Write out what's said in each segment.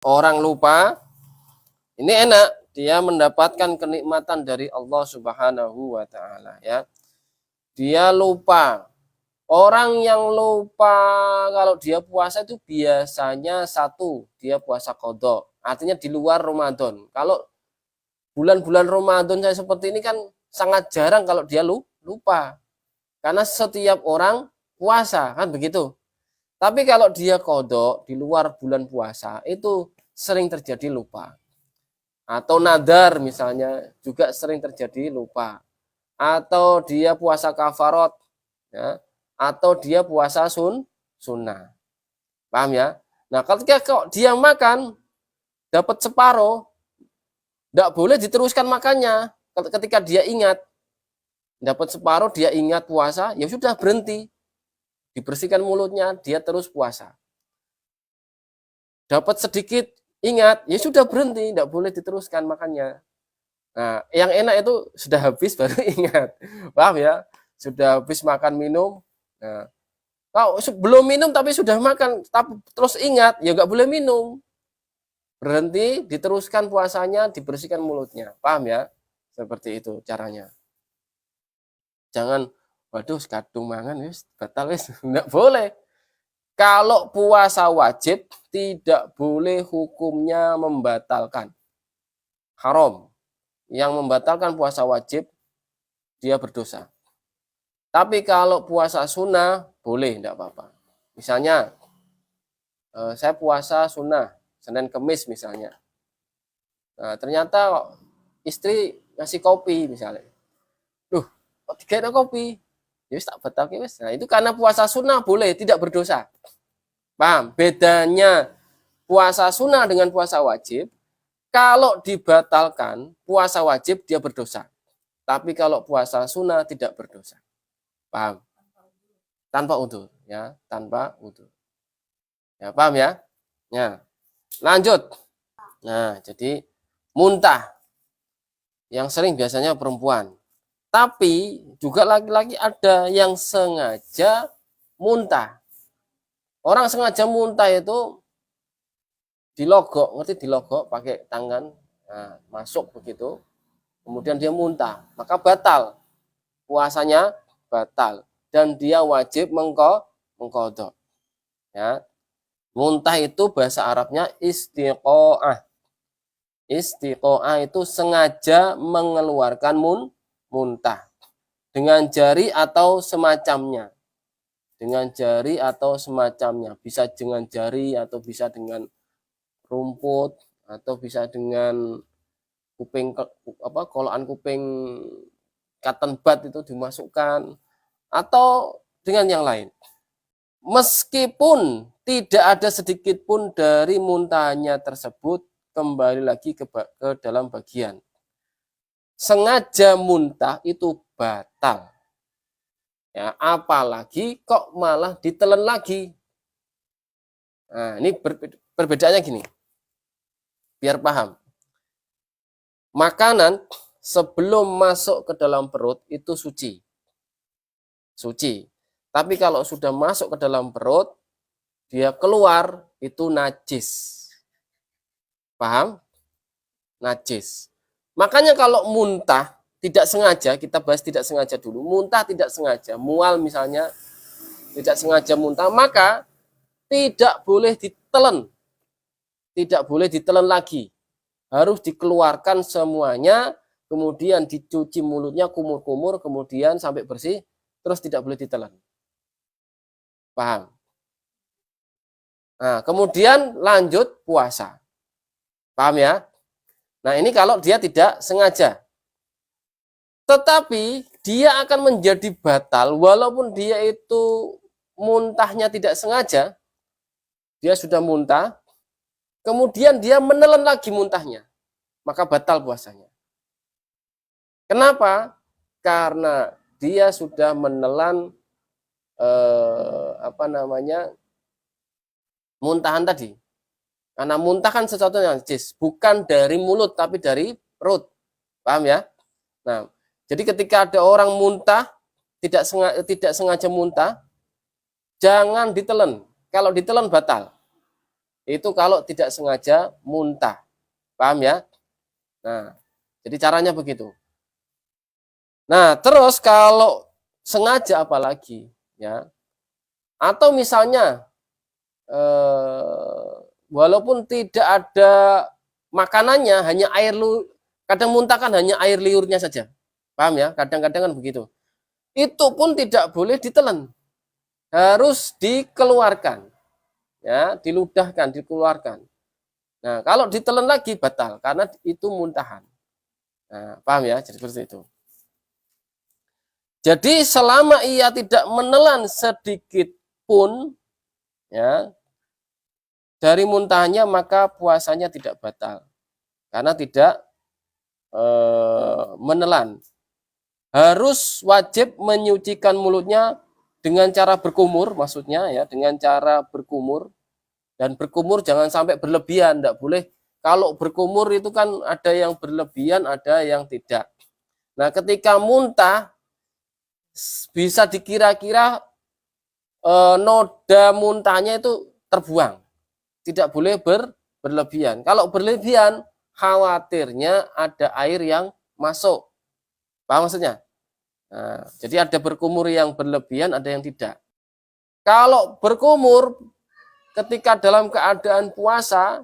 Orang lupa, ini enak, dia mendapatkan kenikmatan dari Allah Subhanahu wa taala ya. Dia lupa. Orang yang lupa kalau dia puasa itu biasanya satu, dia puasa qadha. Artinya di luar Ramadan. Kalau bulan-bulan Ramadan saya seperti ini kan sangat jarang kalau dia lupa. Karena setiap orang puasa, kan begitu. Tapi kalau dia kodok di luar bulan puasa, itu sering terjadi lupa. Atau nadar misalnya, juga sering terjadi lupa. Atau dia puasa kafarot, ya, atau dia puasa sunnah. Paham ya? Nah, ketika kok dia makan, dapat separuh, tidak boleh diteruskan makannya. Ketika dia ingat, dapat separuh, dia ingat puasa, ya sudah berhenti. Dibersihkan mulutnya, dia terus puasa. Dapat sedikit, ingat, ya sudah berhenti, tidak boleh diteruskan makannya. Nah, yang enak itu sudah habis baru ingat. Paham ya? Sudah habis makan minum. Nah, kalau belum minum tapi sudah makan, tapi terus ingat, ya nggak boleh minum. Berhenti, diteruskan puasanya, dibersihkan mulutnya. Paham ya? Seperti itu caranya. Jangan, waduh, kadung mangan, wis batal, wis nggak boleh. Kalau puasa wajib, tidak boleh hukumnya membatalkan. Haram. Yang membatalkan puasa wajib, dia berdosa. Tapi kalau puasa sunnah, boleh, tidak apa-apa. Misalnya, saya puasa sunnah, Senin Kemis misalnya. Nah, ternyata istri ngasih kopi misalnya. Duh, kok tiga ada kopi? Ya tak batal, wis. Nah, itu karena puasa sunnah boleh, tidak berdosa. Paham? Bedanya puasa sunnah dengan puasa wajib, kalau dibatalkan puasa wajib dia berdosa. Tapi kalau puasa sunnah tidak berdosa. Paham? Tanpa udzur, ya, tanpa udzur. Ya, paham ya? Ya. Lanjut. Nah, jadi muntah yang sering biasanya perempuan. Tapi juga laki-laki ada yang sengaja muntah. Orang sengaja muntah itu dilogok, ngerti dilogok pakai tangan, nah, masuk begitu, kemudian dia muntah, maka batal puasanya, batal dan dia wajib mengqadha. Ya, muntah itu bahasa Arabnya istiqoah. Istiqoah itu sengaja mengeluarkan muntah dengan jari atau semacamnya. Dengan jari atau semacamnya, bisa dengan jari atau bisa dengan rumput atau bisa dengan kuping kolokan kuping cotton bud itu dimasukkan atau dengan yang lain. Meskipun tidak ada sedikit pun dari muntahnya tersebut kembali lagi ke dalam bagian. Sengaja muntah itu batal. Ya, apalagi kok malah ditelan lagi. Nah, ini perbedaannya gini. Biar paham. Makanan sebelum masuk ke dalam perut itu suci. Suci. Tapi kalau sudah masuk ke dalam perut, dia keluar itu najis. Paham? Najis. Makanya kalau muntah tidak sengaja, kita bahas tidak sengaja dulu. Muntah tidak sengaja, mual misalnya tidak sengaja muntah, maka tidak boleh ditelan. Tidak boleh ditelan lagi. Harus dikeluarkan semuanya, kemudian dicuci mulutnya kumur-kumur, kemudian sampai bersih, terus tidak boleh ditelan. Paham? Nah, kemudian lanjut puasa. Paham ya? Nah, ini kalau dia tidak sengaja. Tetapi dia akan menjadi batal walaupun dia itu muntahnya tidak sengaja. Dia sudah muntah, kemudian dia menelan lagi muntahnya. Maka batal puasanya. Kenapa? Karena dia sudah menelan muntahan tadi. Karena muntah kan sesuatu yang najis, bukan dari mulut tapi dari perut. Paham ya? Nah, jadi ketika ada orang muntah, tidak sengaja muntah, jangan ditelan. Kalau ditelan batal. Itu kalau tidak sengaja muntah. Paham ya? Nah, jadi caranya begitu. Nah, terus kalau sengaja apalagi ya. Atau misalnya walaupun tidak ada makanannya, hanya air kadang muntah kan hanya air liurnya saja. Paham ya? Kadang-kadang kan begitu. Itu pun tidak boleh ditelan. Harus dikeluarkan. Ya, diludahkan, dikeluarkan. Nah, kalau ditelan lagi batal karena itu muntahan. Nah, paham ya? Jadi seperti itu. Jadi selama ia tidak menelan sedikit pun ya dari muntahnya, maka puasanya tidak batal karena tidak menelan. Harus wajib menyucikan mulutnya dengan cara berkumur, maksudnya ya, dengan cara berkumur. Dan berkumur jangan sampai berlebihan, tidak boleh. Kalau berkumur itu kan ada yang berlebihan, ada yang tidak. Nah, ketika muntah bisa dikira-kira noda muntahnya itu terbuang. Tidak boleh berlebihan. Kalau berlebihan, khawatirnya ada air yang masuk. Paham maksudnya? Nah, jadi ada berkumur yang berlebihan, ada yang tidak. Kalau berkumur ketika dalam keadaan puasa,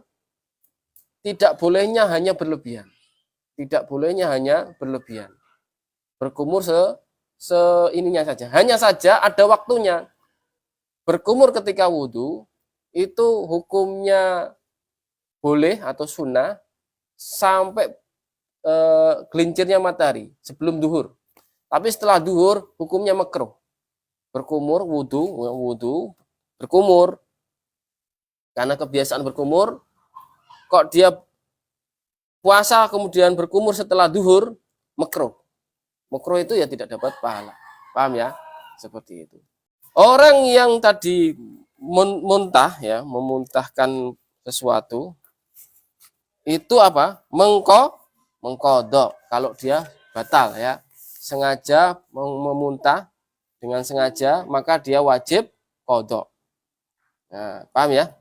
tidak bolehnya hanya berlebihan. Tidak bolehnya hanya berlebihan. Berkumur seininya saja. Hanya saja ada waktunya. Berkumur ketika wudhu, itu hukumnya boleh atau sunnah sampai gelincirnya matahari sebelum duhur. Tapi setelah duhur hukumnya makruh. Berkumur wudhu berkumur karena kebiasaan berkumur, kok dia puasa kemudian berkumur setelah duhur, makruh. Makruh itu ya tidak dapat pahala. Paham ya? Seperti itu. Orang yang tadi muntah ya, memuntahkan sesuatu, itu apa? Mengkodok. Kalau dia batal ya, sengaja memuntah dengan sengaja, maka dia wajib kodok. Nah, paham ya?